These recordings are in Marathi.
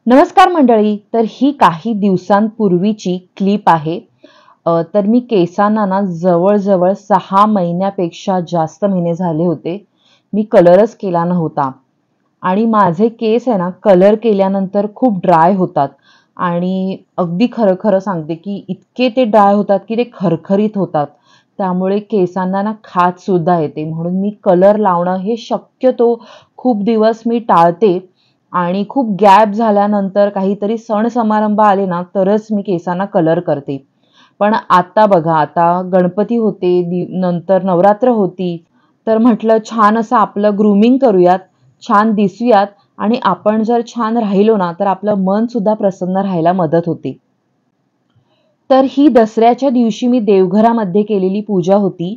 नमस्कार मंडळी. तर ही काही दिवसांपूर्वीची क्लिप आहे. तर मी केसांना ना जवळ-जवळ 6 महिन्यापेक्षा जास्त महिने झाले होते. मी कलरच केला नव्हता आणि माझे केस आहे ना कलर केल्यानंतर खूप ड्राय होतात आणि अगदी खरं-खरं सांगते की इतके ते ड्राय होतात की ते खरखरीत होतात. त्यामुळे केसांना ना खाज सुद्धा येते. म्हणून मी कलर लावणं हे शक्यतो खूप दिवस मी टाळते आणि खूप गॅप झाल्यानंतर काहीतरी सण समारंभ आले ना तरच मी केसांना कलर करते. पण आता बघा, आता गणपती होते, नंतर नवरात्र होती, तर म्हटलं छान असं आपलं ग्रूमिंग करूयात, छान दिसूयात आणि आपण जर छान राहिलो ना तर आपलं मन सुद्धा प्रसन्न राहायला मदत होते. तर ही दसऱ्याच्या दिवशी मी देवघरामध्ये केलेली पूजा होती.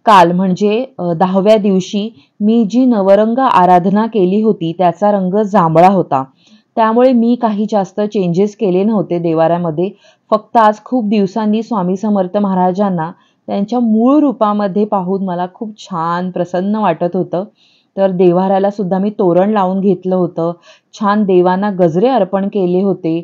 काल म्हणजे 10व्या दिवशी मी जी नवरंग आराधना केली होती त्याचा रंग जांभळा होता. त्यामुळे मी काही जास्त चेंजेस केले नव्हते देवाऱ्यामध्ये. फक्त आज खूप दिवसांनी स्वामी समर्थ महाराजांना त्यांच्या मूळ रूपामध्ये पाहून मला खूप छान प्रसन्न वाटत होतं. तर देव्हाऱ्याला सुद्धा मी तोरण लावून घेतलं होतं. छान देवांना गजरे अर्पण केले होते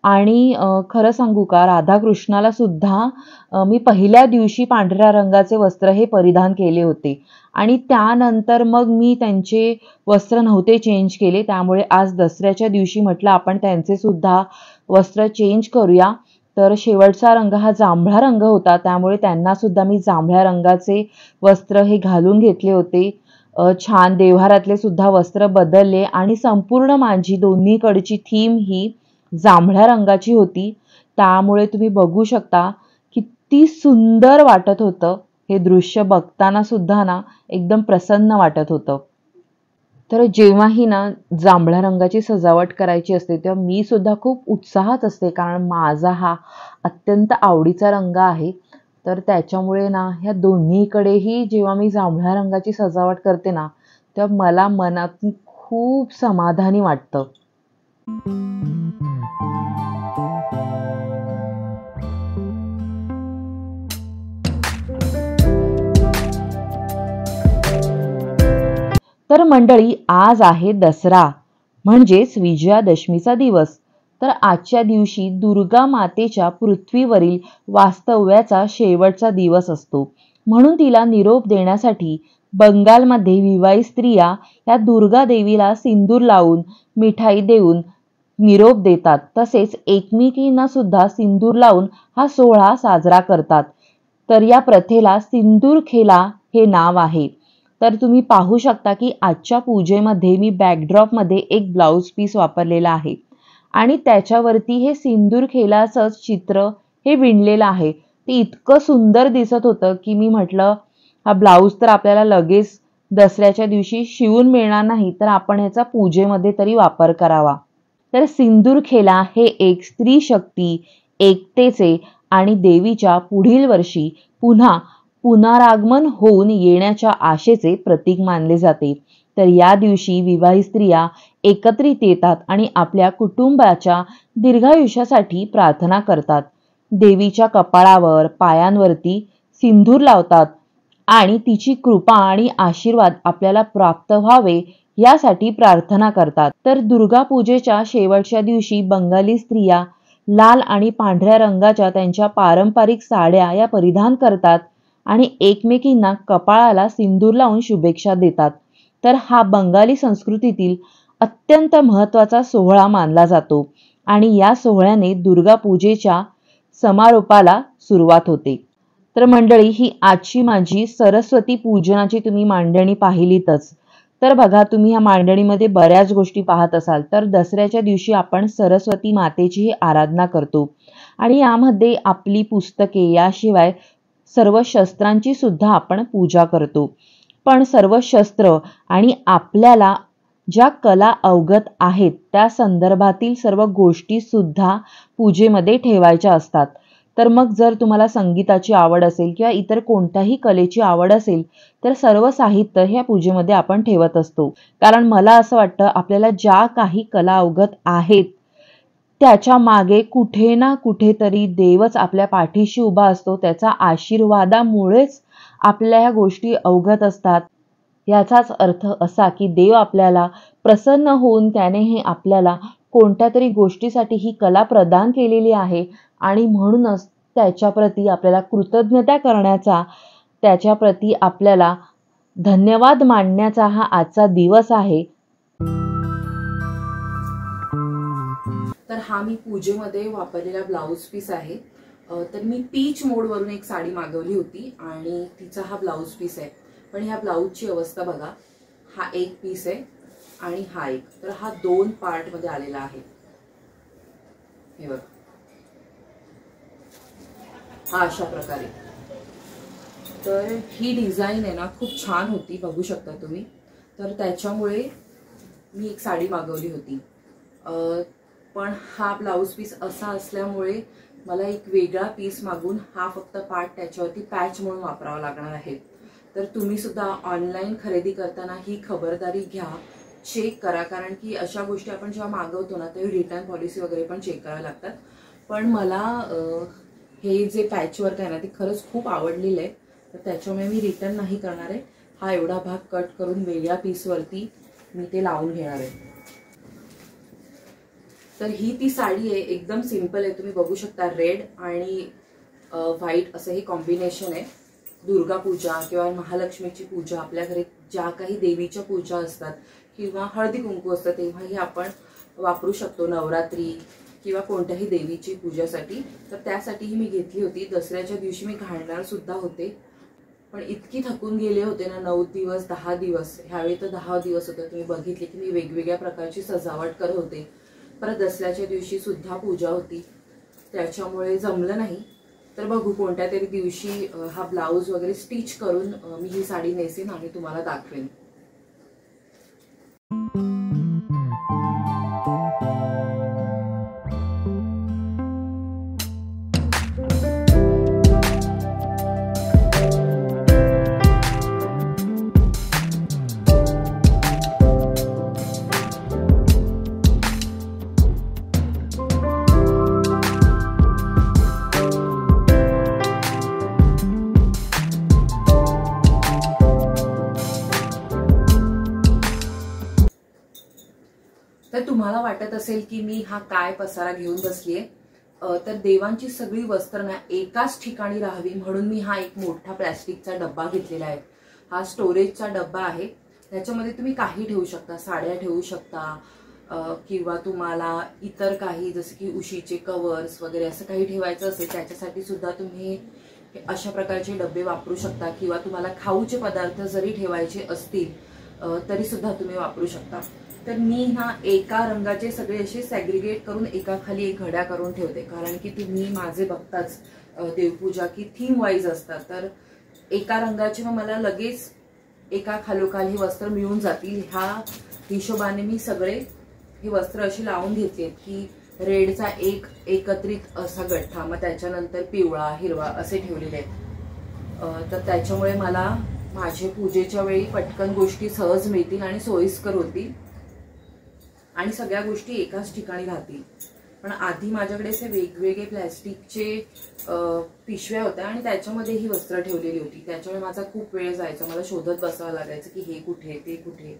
आणि खरं सांगू का राधाकृष्णाला सुद्धा मी पहिल्या दिवशी पांढऱ्या रंगाचे वस्त्र हे परिधान केले होते आणि त्यानंतर मग मी त्यांचे वस्त्र नव्हते चेंज केले. त्यामुळे आज दसऱ्याच्या दिवशी म्हटलं आपण त्यांचे सुद्धा वस्त्र चेंज करूया. तर शेवटचा रंग हा जांभळा रंग होता. त्यामुळे त्यांना सुद्धा मी जांभळ्या रंगाचे वस्त्र हे घालून घेतले होते. छान देव्हाऱ्यातले सुद्धा वस्त्र बदलले आणि संपूर्ण माझी दोन्हीकडची थीम ही जांभळ्या रंगाची होती. त्यामुळे तुम्ही बघू शकता किती सुंदर वाटत होतं. हे दृश्य बघताना सुद्धा ना एकदम प्रसन्न वाटत होतं. तर जेव्हाही ना जांभळ्या रंगाची सजावट करायची असते तेव्हा मी सुद्धा खूप उत्साहात असते, कारण माझा हा अत्यंत आवडीचा रंग आहे. तर त्याच्यामुळे ना ह्या दोन्हीकडेही जेव्हा मी जांभळ्या रंगाची सजावट करते ना तेव्हा मला मनातून खूप समाधानी वाटतं. तर मंडळी, आज आहे दसरा म्हणजेच विजयादशमीचा दिवस. तर आजच्या दिवशी दुर्गा मातेच्या पृथ्वीवरील वास्तव्याचा शेवटचा दिवस असतो. म्हणून तिला निरोप देण्यासाठी बंगालमध्ये विवाहित स्त्रिया या दुर्गा देवीला सिंदूर लावून, मिठाई देऊन निरोप देतात. तसेच एकमेकींना सुद्धा सिंदूर लावून हा सोहळा साजरा करतात. तर या प्रथेला सिंदूरखेला हे नाव आहे. तर तुम्ही पाहू शकता की आजच्या पूजेमध्ये मी बॅकड्रॉपमध्ये एक ब्लाउज पीस वापरलेला आहे आणि त्याच्यावरती हे सिंदूरखेलाचंच चित्र हे विणलेलं आहे. ते इतकं सुंदर दिसत होतं की मी म्हटलं हा ब्लाउज तर आपल्याला लगेच दसऱ्याच्या दिवशी शिवून मिळणार नाही, तर आपण ह्याचा पूजेमध्ये तरी वापर करावा. तर सिंदूरखेला हे एक स्त्री शक्ती, एकतेचे आणि देवीच्या पुढील वर्षी पुन्हा पुनरागमन होऊन येण्याच्या आशेचे प्रतीक मानले जाते. तर या दिवशी विवाहित स्त्रिया एकत्रित येतात आणि आपल्या कुटुंबाच्या दीर्घायुष्यासाठी प्रार्थना करतात. देवीच्या कपाळावर, पायांवरती सिंदूर लावतात आणि तिची कृपा आणि आशीर्वाद आपल्याला प्राप्त व्हावे यासाठी प्रार्थना करतात. तर दुर्गा पूजेच्या शेवटच्या दिवशी बंगाली स्त्रिया लाल आणि पांढऱ्या रंगाच्या त्यांच्या पारंपरिक साड्या या परिधान करतात आणि एकमेकींना कपाळाला सिंदूर लावून शुभेच्छा देतात. तर हा बंगाली संस्कृतीतील अत्यंत महत्त्वाचा सोहळा मानला जातो आणि या सोहळ्याने दुर्गा पूजेच्या समारोपाला सुरुवात होते. तर मंडळी, ही आजची माझी सरस्वती पूजनाची तुम्ही मांडणी पाहिलीतच. तर बघा, तुम्ही ह्या मांडणीमध्ये बऱ्याच गोष्टी पाहत असाल. तर दसऱ्याच्या दिवशी आपण सरस्वती मातेचीही आराधना करतो आणि यामध्ये आपली पुस्तके, याशिवाय सर्व शस्त्रांची सुद्धा आपण पूजा करतो. पण सर्व शस्त्र आणि आपल्याला ज्या कला अवगत आहेत त्या संदर्भातील सर्व गोष्टी सुद्धा पूजेमध्ये ठेवायच्या असतात. तर मग जर तुम्हाला संगीताची आवड असेल किंवा इतर कोणत्याही कलेची आवड असेल तर सर्व साहित्य ह्या पूजेमध्ये आपण ठेवत असतो. कारण मला असं वाटतं आपल्याला ज्या काही कला अवगत आहेत त्याच्या मागे कुठे ना कुठेतरी देवच आपल्या पाठीशी उभा असतो. त्याचा आशीर्वादामुळेच आपल्या ह्या गोष्टी अवगत असतात. याचाच अर्थ असा की देव आपल्याला प्रसन्न होऊन त्याने हे आपल्याला कोणत्या तरी गोष्टीसाठी ही कला प्रदान केलेली आहे आणि म्हणूनच त्याच्याप्रती आपल्याला कृतज्ञता करण्याचा, त्याच्याप्रती आपल्याला धन्यवाद मानण्याचा हा आजचा दिवस आहे. तर हा मी पूजेमध्ये वापरलेला ब्लाऊज पीस आहे. तर मी पीच मोडवरून एक साडी मागवली होती आणि तिचा हा ब्लाऊज पीस आहे. पण ह्या ब्लाऊजची अवस्था बघा, हा एक पीस आहे आणि हा एक, तर हा 2 पार्ट मध्ये आलेला आहे. हे बघा, हा अशा प्रकारे. तर ही डिझाईन आहे ना खूप छान होती, बघू शकता तुम्ही. तर त्याच्यामुळे मी एक साडी मागवली होती. पण हा ब्लाऊज पीस असा असल्यामुळे मला एक वेगळा पीस मागून हा फक्त पार्ट त्याच्यावरती पॅच म्हणून वापरावा लागणार आहे. तर तुम्ही सुद्धा ऑनलाईन खरेदी करताना ही खबरदारी घ्या, चेक करा, कारण की अशा गोष्टी आपण जेव्हा मागवतो ना तेव्हा रिटर्न पॉलिसी वगैरे पण चेक कराव्या लागतात. पण मला हे जे पॅचवर्क आहे ना ते खरंच खूप आवडलेलं आहे, तर त्याच्यामुळे मी रिटर्न नाही करणार आहे. हा एवढा भाग कट करून वेगळ्या पीसवरती मी ते लावून घेणार आहे. तर ही ती साडी आहे, एकदम सिंपल आहे. तुम्ही बघू शकता रेड आणि व्हाईट असं हे कॉम्बिनेशन आहे. दुर्गा पूजा किंवा महालक्ष्मीची पूजा, आपल्या घरी ज्या काही देवीच्या पूजा असतात किंवा हळदी कुंकू असतं तेव्हाही आपण वापरू शकतो, नवरात्री किंवा कोणत्याही देवीची पूजासाठी. तर त्यासाठीही मी घेतली होती. दसऱ्याच्या दिवशी मी घालणार सुद्धा होते, पण इतकी थकून गेले होते ना, 9 दिवस 10 दिवस, ह्यावेळी तर 10 दिवस होते. तुम्ही बघितले की मी वेगवेगळ्या प्रकारची सजावट करत होते. परत दसऱ्याच्या दिवशी सुद्धा पूजा होती, त्याच्यामुळे जमलं नाही. तर बघू कोणत्या तरी दिवशी हा ब्लाऊज वगैरे स्टिच करून मी ही साडी नेसेन आणि तुम्हाला दाखवेन. तर तुम्हाला वाटत असेल की मी हा काय पसारा घेऊन बसलीये, तर देवांची सगळी वस्त्र ना एकाच ठिकाणी राहावी म्हणून मी हा एक मोठा प्लॅस्टिकचा डब्बा घेतलेला आहे. हा स्टोरेजचा डब्बा आहे. त्याच्यामध्ये तुम्ही काही ठेवू शकता, साड्या ठेवू शकता किंवा तुम्हाला इतर काही जसे की उशीचे कवर्स वगैरे असं काही ठेवायचं असेल त्याच्यासाठी सुद्धा तुम्ही अशा प्रकारचे डब्बे वापरू शकता. किंवा तुम्हाला खाऊचे पदार्थ जरी ठेवायचे असतील तरी सुद्धा तुम्ही वापरू शकता. तर मी हा एका रंगाचे सगळे असे सॅग्रिगेट करून एका खाली एक घड्या करून ठेवते, कारण की तुम्ही माझे बघताच देवपूजा की थीम वाईज असतात. तर एका रंगाचे मग मला लगेच एका खालोखाल ही वस्त्र मिळून जातील, ह्या हिशोबाने मी सगळे ही वस्त्र अशी लावून घेतली की रेडचा एक एकत्रित असा गठ्ठा, मग त्याच्यानंतर पिवळा हिरवा असे ठेवलेले आहेत. तर त्याच्यामुळे मला माझे पूजेच्या वेळी पटकन गोष्टी सहज मिळतील आणि सोयीस्कर होतील आणि सगळ्या गोष्टी एकाच ठिकाणी राहतील. पण आधी माझ्याकडे असे वेगवेगळे प्लॅस्टिकचे पिशव्या होत्या आणि त्याच्यामध्ये ही वस्त्र ठेवलेली होती. त्याच्यामुळे माझा खूप वेळ जायचा, मला शोधत बसावं लागायचं की हे कुठे ते कुठे.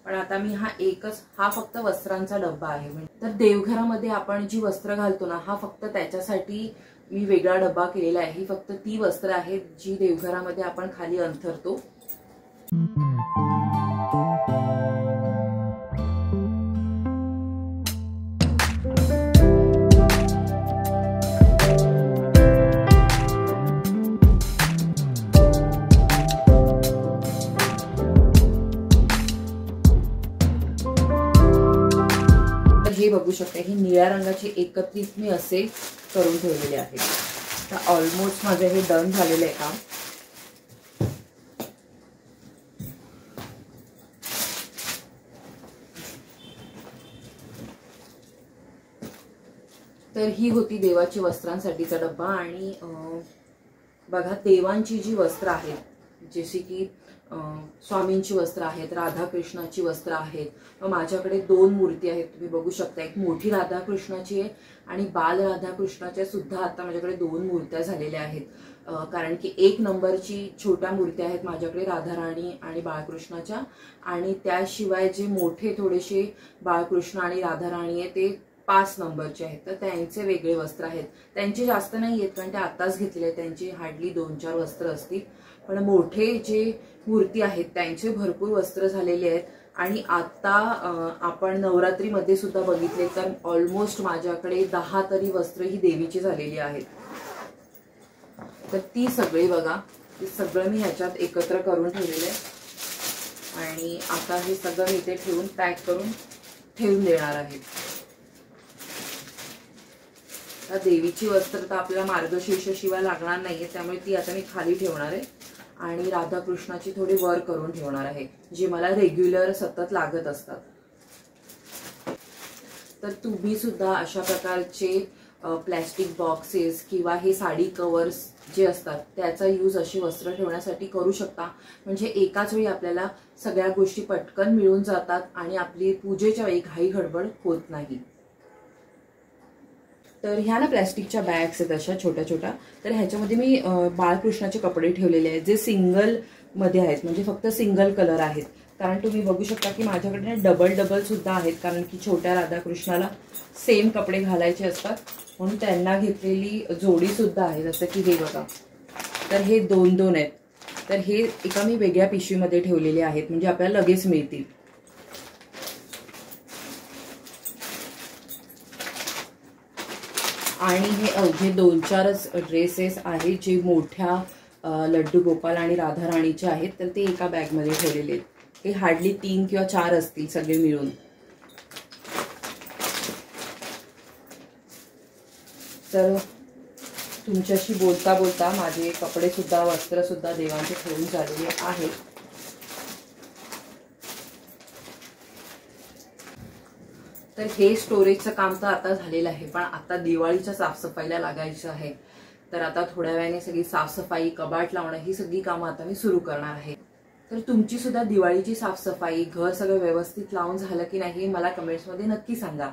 पण आता मी हा फक्त वस्त्रांचा डब्बा आहे. तर देवघरामध्ये आपण जी वस्त्र घालतो ना, हा फक्त त्याच्यासाठी मी वेगळा डब्बा केलेला आहे. ही फक्त ती वस्त्र आहेत जी देवघरामध्ये आपण खाली अंथरतो. हे बघू शकता, हे निळ्या रंगाचे एकत्रित मी असे करून ठेवलेले आहेत. तर ऑलमोस्ट माझं हे डन झालेलं आहे काम. तर ही होती देवाची वस्त्रांसाठीचा डब्बा. आणि बघा, देवांची जी वस्त्र आहेत जशी की स्वामींची वस्त्र आहेत, राधाकृष्णाची वस्त्र आहेत. मग माझ्याकडे 2 मूर्ती आहेत, तुम्ही बघू शकता. एक मोठी राधाकृष्णाची आहे आणि बाल राधाकृष्णाच्या सुद्धा आता माझ्याकडे 2 मूर्त्या झालेल्या आहेत. कारण की 1 नंबरची छोट्या मूर्त्या आहेत माझ्याकडे राधाराणी आणि बाळकृष्णाच्या, आणि त्याशिवाय जे मोठे थोडेसे बाळकृष्ण आणि राधाराणी आहे ते 5 नंबरचे आहेत. तर त्यांचे वेगळे वस्त्र आहेत. त्यांचे जास्त नाही आहेत कारण ते आताच घेतलेले आहेत, त्यांची हार्डली 2-4 वस्त्र असतील. पण मोठे जे मूर्ती आहेत त्यांचे भरपूर वस्त्र झालेले आहेत. आणि आता आपण नवरात्रीमध्ये सुद्धा बघितले तर ऑलमोस्ट माझ्याकडे 10 तरी वस्त्र ही देवीची झालेली आहेत. तर ती सगळी बघा, ते सगळं मी ह्याच्यात एकत्र करून ठेवलेलं आहे आणि आता हे सगळं मी इथे ठेवून पॅक करून ठेवून देणार आहे. तर देवीची वस्त्र तर आपल्याला मार्गशीर्ष शिवाय लागणार नाहीये, त्यामुळे ती आता मी खाली ठेवणार आहे आणि राधाकृष्णाची थोडी वर करून ठेवणार आहे, जे मला रेग्युलर सतत लागत असतात. तर तुम्ही सुद्धा अशा प्रकारचे प्लॅस्टिक बॉक्सेस किंवा हे साडी कव्हर्स जे असतात त्याचा यूज अशी वस्त्र ठेवण्यासाठी करू शकता. म्हणजे एकाच वेळी आपल्याला सगळ्या गोष्टी पटकन मिळून जातात आणि आपली पूजेच्या वेळी घाई गडबड होत नाही. तर ह्या ना प्लॅस्टिकच्या बॅग्स आहेत अशा छोट्या छोट्या. तर ह्याच्यामध्ये मी बाळकृष्णाचे कपडे ठेवलेले आहेत जे सिंगल मध्ये आहेत, म्हणजे फक्त सिंगल कलर आहेत. कारण तुम्ही बघू शकता की माझ्याकडे डबल सुद्धा आहेत, कारण की छोट्या राधाकृष्णाला सेम कपडे घालायचे असतात म्हणून त्यांना घेतलेली जोडी सुद्धा आहे. जसं की हे बघा, तर हे 2-2 आहेत. तर हे एका मी वेगळ्या पिशवीमध्ये ठेवलेले आहेत म्हणजे आपल्याला लगेच मिळतील. आणि हे अवघे 2-4च ड्रेसेस आहेत जे मोठ्या लड्डू गोपाल आणि राधाराणीचे आहेत. तर ते एका बॅगमध्ये ठेवलेले आहेत. हे हार्डली 3 किंवा 4 असतील सगळे मिळून. तर तुमच्याशी बोलता बोलता माझे कपडे सुद्धा वस्त्र सुद्धा देवांचे ठेवून झालेले आहेत. तर हे स्टोरेजचं काम तर आता झालेलं आहे, पण आता दिवाळीच्या साफसफाईला लागायचं आहे. तर आता थोड्या वेळाने सगळी साफसफाई, कपाट लावणं ही सगळी कामं आता मी सुरू करणार आहे. तर तुमची सुद्धा दिवाळीची साफसफाई, घर सगळं व्यवस्थित लावून झालं की नाही मला कमेंट्समध्ये नक्की सांगा.